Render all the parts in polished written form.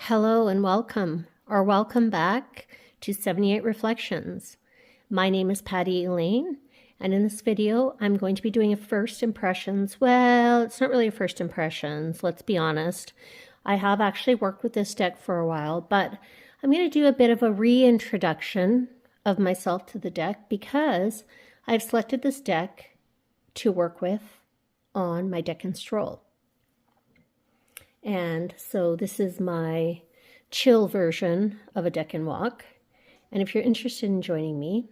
Hello and welcome, or welcome back to 78 Reflections. My name is Patty Elaine, and in this video, I'm going to be doing a first impressions. Well, it's not really a first impressions, let's be honest. I have actually worked with this deck for a while, but I'm going to do a bit of a reintroduction of myself to the deck because I've selected this deck to work with on my Decan Stroll. And so this is my chill version of a Decan walk. And if you're interested in joining me,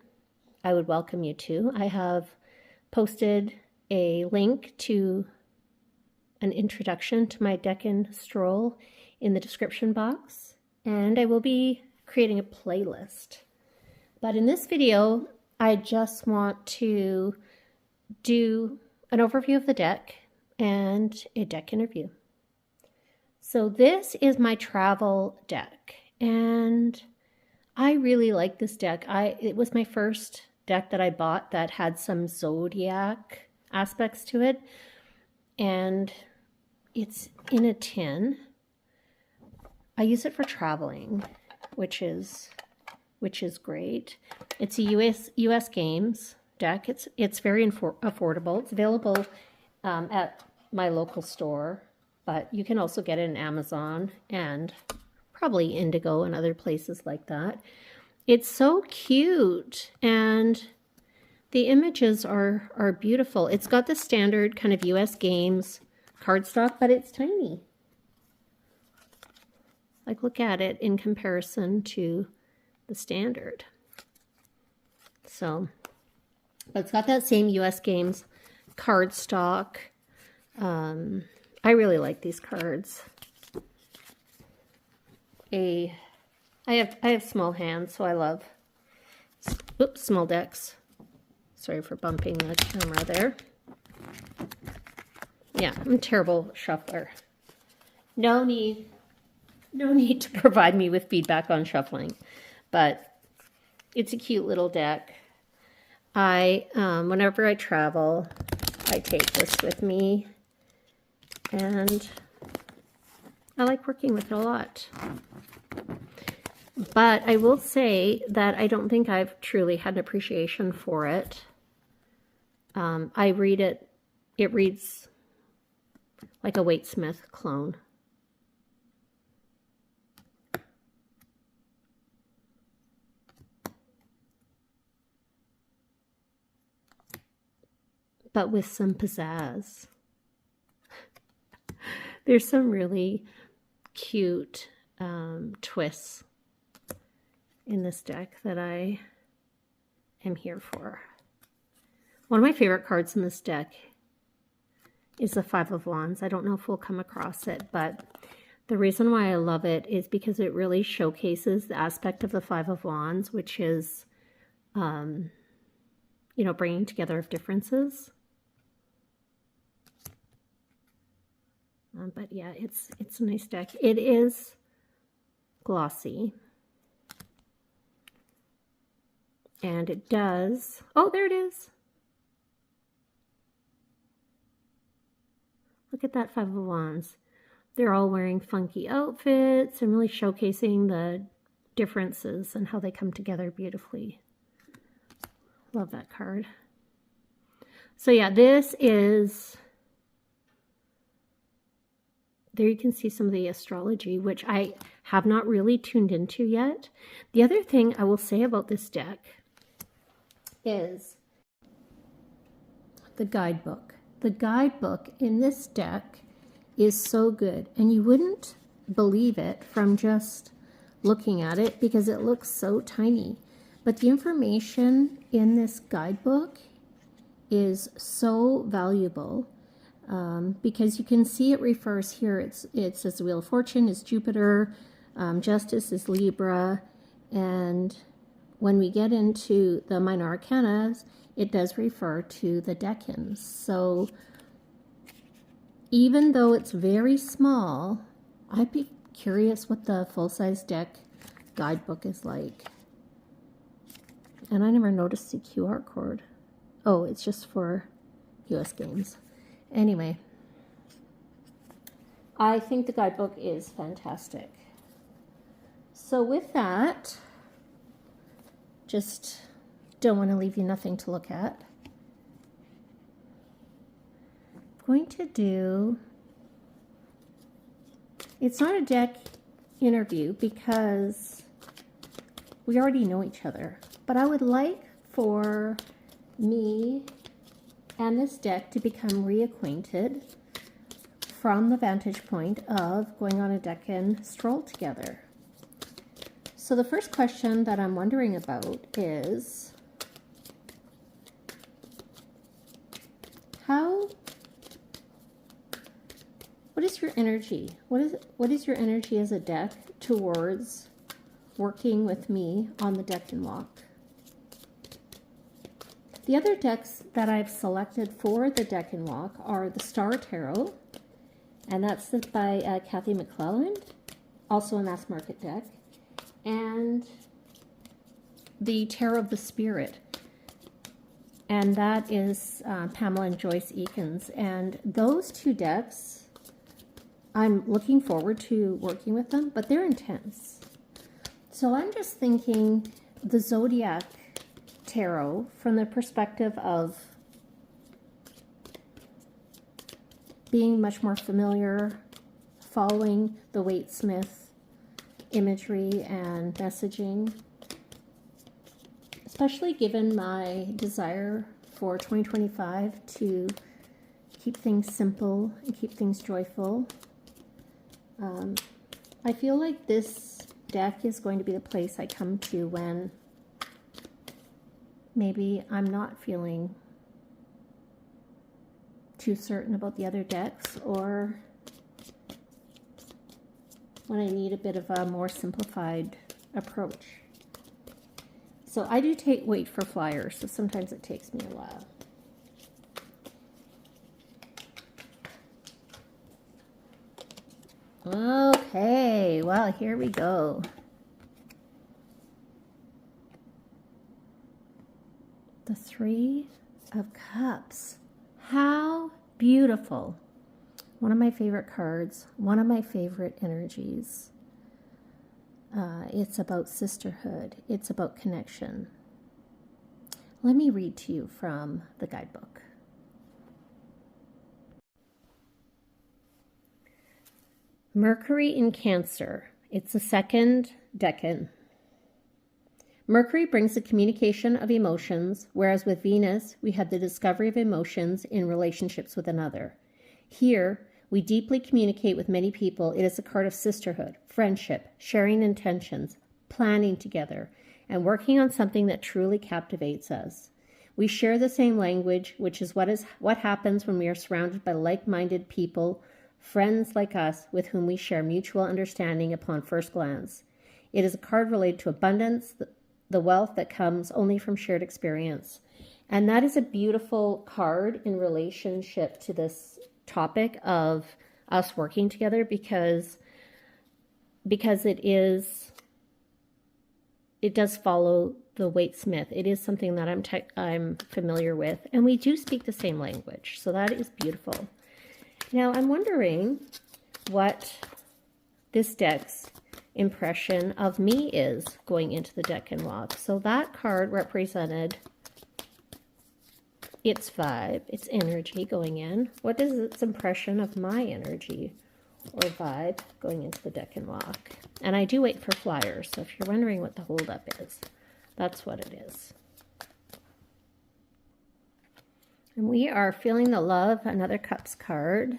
I would welcome you to. I have posted a link to an introduction to my Decan Stroll in the description box. And I will be creating a playlist. But in this video, I just want to do an overview of the deck and a deck interview. So this is my travel deck, and I really like this deck. It was my first deck that I bought that had some Zodiac aspects to it, and it's in a tin. I use it for traveling, which is great. It's a US games deck. It's very affordable. It's available at my local store. But you can also get it in Amazon and probably Indigo and other places like that. It's so cute, and the images are beautiful. It's got the standard kind of US games cardstock, but it's tiny. Like, look at it in comparison to the standard. So, but it's got that same US games cardstock. I really like these cards. I have small hands, so I love small decks. Sorry for bumping the camera there. Yeah, I'm a terrible shuffler. No need to provide me with feedback on shuffling, but it's a cute little deck. Whenever I travel, I take this with me. And I like working with it a lot. But I will say that I don't think I've truly had an appreciation for it. I read it, it reads like a Waite-Smith clone. But with some pizzazz. There's some really cute twists in this deck that I am here for. One of my favorite cards in this deck is the Five of Wands. I don't know if we'll come across it, but the reason why I love it is because it really showcases the aspect of the Five of Wands, which is, bringing together of differences. But yeah, it's a nice deck. It is glossy. And it does... Oh, there it is. Look at that Five of Wands. They're all wearing funky outfits and really showcasing the differences and how they come together beautifully. Love that card. So yeah, this is... There you can see some of the astrology, which I have not really tuned into yet. The other thing I will say about this deck is the guidebook. The guidebook in this deck is so good, and you wouldn't believe it from just looking at it because it looks so tiny. But the information in this guidebook is so valuable. Because you can see it refers here, it says the Wheel of Fortune is Jupiter, Justice is Libra, and when we get into the minor arcana, it does refer to the decans. So even though it's very small, I'd be curious what the full-size deck guidebook is like. And I never noticed the QR code. Oh, it's just for US games. Anyway, I think the guidebook is fantastic. So with that, just don't want to leave you nothing to look at. I'm going to do, it's not a deck interview because we already know each other, but I would like for me and this deck to become reacquainted from the vantage point of going on a Decan Stroll together. So the first question that I'm wondering about is, what is your energy? What is your energy as a deck towards working with me on the Decan walk? The other decks that I've selected for the Decan walk are the Star Tarot, and that's by Kathy McClelland, also a mass market deck, and the Tarot of the Spirit, and that is Pamela and Joyce Eakins. And those two decks, I'm looking forward to working with them, but they're intense. So I'm just thinking the Zodiac Tarot from the perspective of being much more familiar, following the Waite-Smith imagery and messaging, especially given my desire for 2025 to keep things simple and keep things joyful. I feel like this deck is going to be the place I come to when maybe I'm not feeling too certain about the other decks, or when I need a bit of a more simplified approach. So I do wait for flyers, so sometimes it takes me a while. Okay, well, here we go. The Three of Cups. How beautiful. One of my favorite cards, one of my favorite energies. It's about sisterhood. It's about connection. Let me read to you from the guidebook. Mercury in Cancer. It's the second decan. Mercury brings the communication of emotions, whereas with Venus, we have the discovery of emotions in relationships with another. Here, we deeply communicate with many people. It is a card of sisterhood, friendship, sharing intentions, planning together, and working on something that truly captivates us. We share the same language, which is what happens when we are surrounded by like-minded people, friends like us, with whom we share mutual understanding upon first glance. It is a card related to abundance, the wealth that comes only from shared experience. And that is a beautiful card in relationship to this topic of us working together, because it does follow the Waite-Smith. It is something that I'm familiar with, and we do speak the same language. So that is beautiful. Now I'm wondering what this deck's impression of me is going into the Decan walk. So that card represented its vibe, its energy going in. What is its impression of my energy or vibe going into the Decan walk? And I do wait for flyers, so if you're wondering what the holdup is, that's what it is. And we are feeling the love, another Cups card.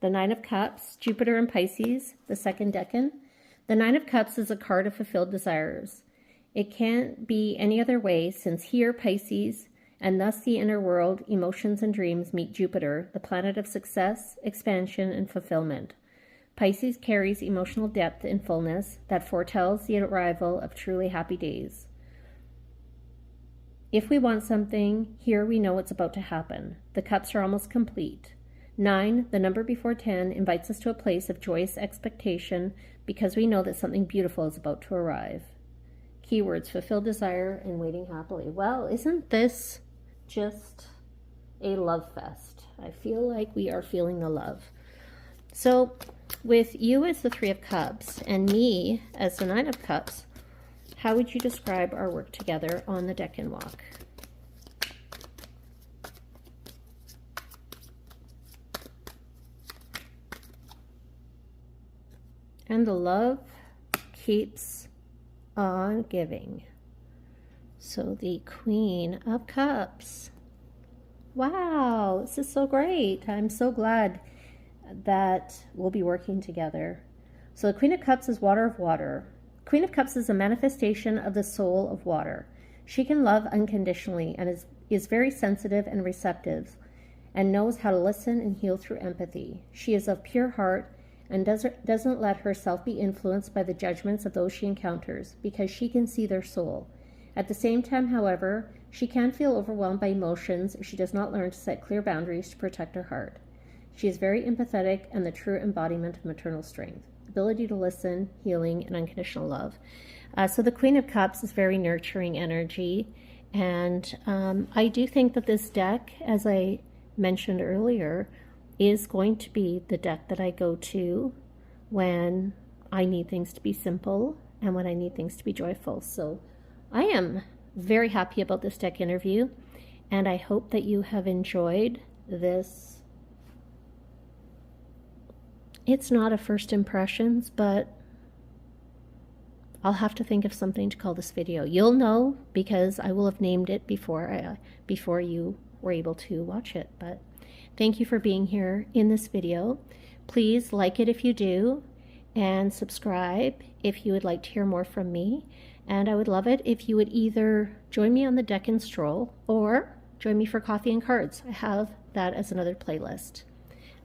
The Nine of Cups, Jupiter and Pisces, the second decan. The Nine of Cups is a card of fulfilled desires. It can't be any other way, since here Pisces, and thus the inner world, emotions and dreams, meet Jupiter, the planet of success, expansion, and fulfillment. Pisces carries emotional depth and fullness that foretells the arrival of truly happy days. If we want something, here we know it's about to happen. The cups are almost complete. 9, the number before 10, invites us to a place of joyous expectation because we know that something beautiful is about to arrive. Keywords: fulfilled desire and waiting happily. Well, isn't this just a love fest? I feel like we are feeling the love. So with you as the Three of Cups and me as the Nine of Cups, how would you describe our work together on the Decan Walk? And the love keeps on giving. So the Queen of Cups. Wow, this is so great. I'm so glad that we'll be working together. So the Queen of Cups is water of water. Queen of Cups is a manifestation of the soul of water. She can love unconditionally and is very sensitive and receptive and knows how to listen and heal through empathy. She is of pure heart and doesn't let herself be influenced by the judgments of those she encounters because she can see their soul. At the same time, however, she can feel overwhelmed by emotions if she does not learn to set clear boundaries to protect her heart. She is very empathetic and the true embodiment of maternal strength, ability to listen, healing, and unconditional love. So the Queen of Cups is very nurturing energy. And I do think that this deck, as I mentioned earlier, is going to be the deck that I go to when I need things to be simple and when I need things to be joyful. So I am very happy about this deck interview, and I hope that you have enjoyed this. It's not a first impressions, but I'll have to think of something to call this video. You'll know because I will have named it before you were able to watch it. But thank you for being here in this video. Please like it if you do, and subscribe if you would like to hear more from me. And I would love it if you would either join me on the Decan Stroll or join me for coffee and cards. I have that as another playlist.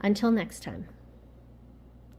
Until next time.